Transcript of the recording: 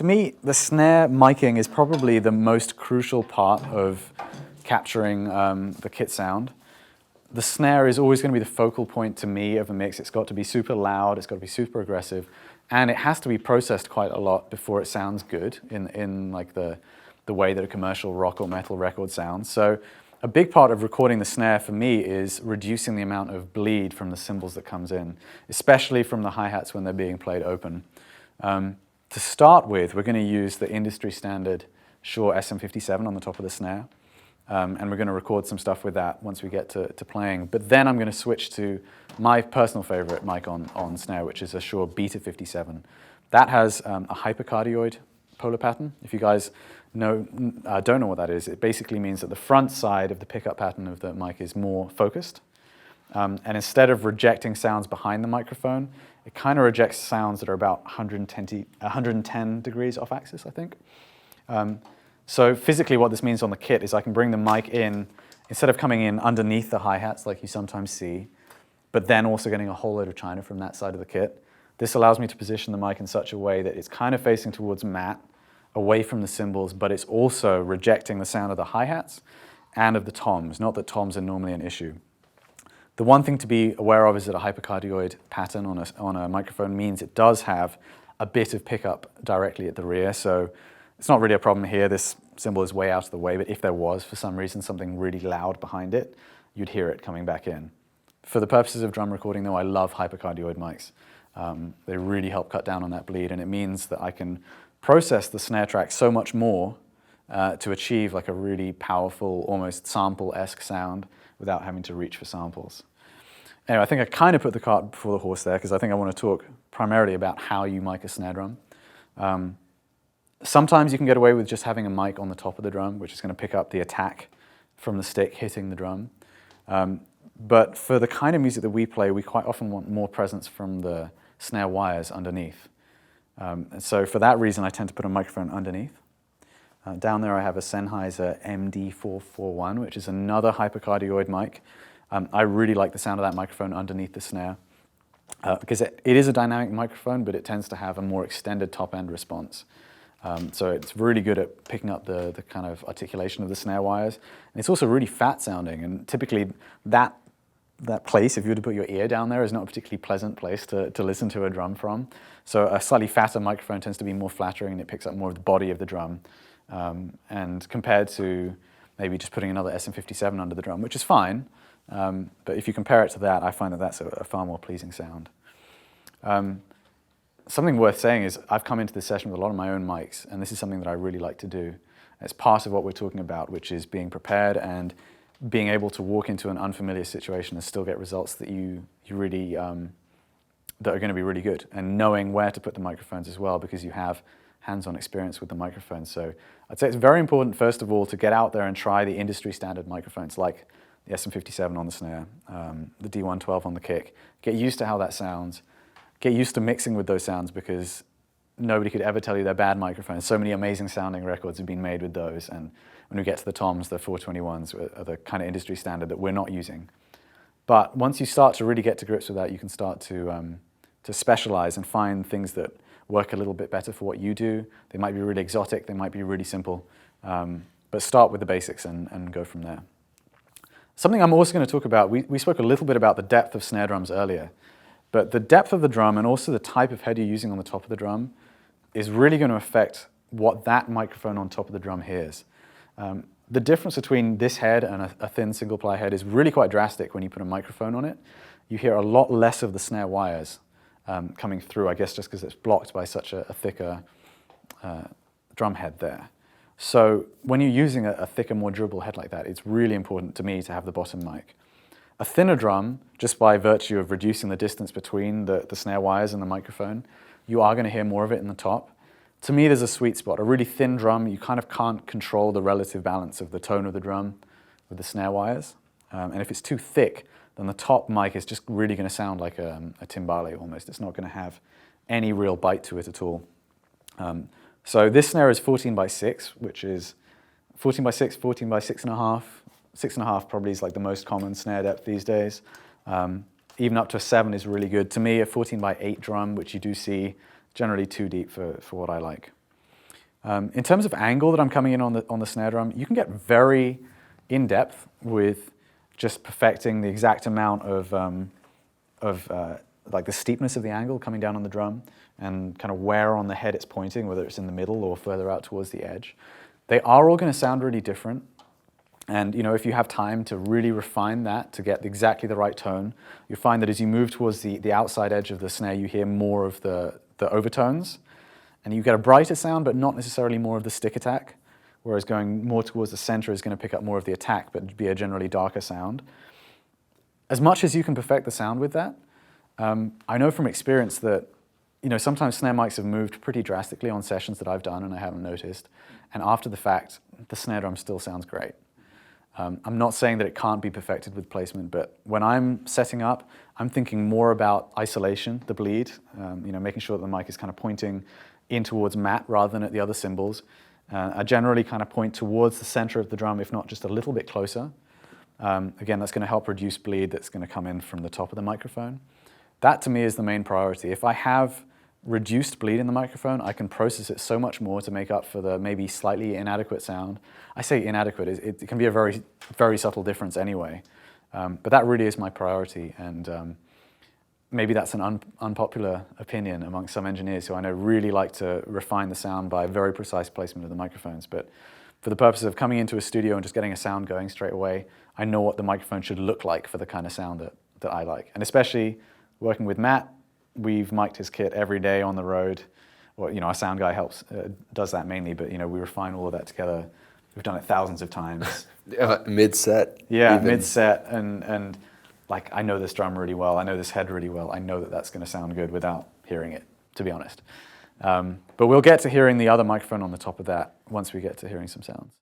To me, the snare miking is probably the most crucial part of capturing the kit sound. The snare is always going to be the focal point to me of a mix. It's got to be super loud, it's got to be super aggressive, and it has to be processed quite a lot before it sounds good in like the way that a commercial rock or metal record sounds. So a big part of recording the snare for me is reducing the amount of bleed from the cymbals that comes in, especially from the hi-hats when they're being played open. To start with, we're going to use the industry standard Shure SM57 on the top of the snare, and we're going to record some stuff with that once we get to playing. But then I'm going to switch to my personal favorite mic on snare, which is a Shure Beta 57. That has a hypercardioid polar pattern. If you guys don't know what that is, it basically means that the front side of the pickup pattern of the mic is more focused. And instead of rejecting sounds behind the microphone, it kind of rejects sounds that are about 110 degrees off axis, I think. So physically what this means on the kit is I can bring the mic in, instead of coming in underneath the hi-hats like you sometimes see, but then also getting a whole load of china from that side of the kit. This allows me to position the mic in such a way that it's kind of facing towards Matt, away from the cymbals, but it's also rejecting the sound of the hi-hats and of the toms. Not that toms are normally an issue. The one thing to be aware of is that a hypercardioid pattern on a microphone means it does have a bit of pickup directly at the rear, so it's not really a problem here. This cymbal is way out of the way, but if there was, for some reason, something really loud behind it, you'd hear it coming back in. For the purposes of drum recording, though, I love hypercardioid mics. They really help cut down on that bleed, and it means that I can process the snare track so much more to achieve like a really powerful, almost sample-esque sound without having to reach for samples. Anyway, I think I kind of put the cart before the horse there because I think I want to talk primarily about how you mic a snare drum. Sometimes you can get away with just having a mic on the top of the drum, which is going to pick up the attack from the stick hitting the drum. But for the kind of music that we play, we quite often want more presence from the snare wires underneath. And so for that reason, I tend to put a microphone underneath. Down there I have a Sennheiser MD441, which is another hypercardioid mic. I really like the sound of that microphone underneath the snare because it is a dynamic microphone, but it tends to have a more extended top-end response. So it's really good at picking up the kind of articulation of the snare wires. And it's also really fat sounding, and typically that place, if you were to put your ear down there, is not a particularly pleasant place to listen to a drum from. So a slightly fatter microphone tends to be more flattering and it picks up more of the body of the drum. And compared to maybe just putting another SM57 under the drum, which is fine, but if you compare it to that, I find that that's a far more pleasing sound. Something worth saying is I've come into this session with a lot of my own mics, and this is something that I really like to do. It's part of what we're talking about, which is being prepared and being able to walk into an unfamiliar situation and still get results that you really that are going to be really good, and knowing where to put the microphones as well because you have hands-on experience with the microphones. So I'd say it's very important, first of all, to get out there and try the industry standard microphones like the SM57 on the snare, the D112 on the kick. Get used to how that sounds. Get used to mixing with those sounds because nobody could ever tell you they're bad microphones. So many amazing sounding records have been made with those, and when we get to the toms, the 421s are the kind of industry standard that we're not using. But once you start to really get to grips with that, you can start to specialize and find things that work a little bit better for what you do. They might be really exotic, they might be really simple, but start with the basics and go from there. Something I'm also going to talk about, we spoke a little bit about the depth of snare drums earlier, but the depth of the drum and also the type of head you're using on the top of the drum is really going to affect what that microphone on top of the drum hears. The difference between this head and a thin single ply head is really quite drastic when you put a microphone on it. You hear a lot less of the snare wires coming through, I guess just because it's blocked by such a thicker drum head there. So when you're using a thicker, more durable head like that, it's really important to me to have the bottom mic. A thinner drum, just by virtue of reducing the distance between the snare wires and the microphone, you are going to hear more of it in the top. To me, there's a sweet spot. A really thin drum, you kind of can't control the relative balance of the tone of the drum with the snare wires. And if it's too thick, then the top mic is just really going to sound like a timbale almost. It's not going to have any real bite to it at all. So this snare is 14 by 6, which is 14 by 6, 14 by 6.5. 6.5 probably is like the most common snare depth these days. Even up to a 7 is really good. To me, a 14 by 8 drum, which you do see, generally too deep for what I like. In terms of angle that I'm coming in on the snare drum, you can get very in-depth with just perfecting the exact amount of like the steepness of the angle coming down on the drum and kind of where on the head it's pointing, whether it's in the middle or further out towards the edge. They are all going to sound really different. And if you have time to really refine that to get exactly the right tone, you'll find that as you move towards the outside edge of the snare, you hear more of the overtones. And you get a brighter sound, but not necessarily more of the stick attack, whereas going more towards the center is going to pick up more of the attack, but be a generally darker sound. As much as you can perfect the sound with that, I know from experience that sometimes snare mics have moved pretty drastically on sessions that I've done and I haven't noticed. And after the fact, the snare drum still sounds great. I'm not saying that it can't be perfected with placement, but when I'm setting up, I'm thinking more about isolation, the bleed, making sure that the mic is kind of pointing in towards Matt rather than at the other cymbals. I generally kind of point towards the center of the drum, if not just a little bit closer. Again, that's going to help reduce bleed that's going to come in from the top of the microphone. That to me is the main priority. If I have reduced bleed in the microphone, I can process it so much more to make up for the maybe slightly inadequate sound. I say inadequate, it can be a very, very subtle difference anyway. But that really is my priority, and maybe that's an unpopular opinion amongst some engineers who I know really like to refine the sound by very precise placement of the microphones. But for the purpose of coming into a studio and just getting a sound going straight away, I know what the microphone should look like for the kind of sound that I like. And especially working with Matt, we've mic'd his kit every day on the road. Well, our sound guy does that mainly, but we refine all of that together. We've done it thousands of times. Mid-set? Yeah, mid-set, and like I know this drum really well, I know this head really well, I know that that's going to sound good without hearing it, to be honest. But we'll get to hearing the other microphone on the top of that once we get to hearing some sounds.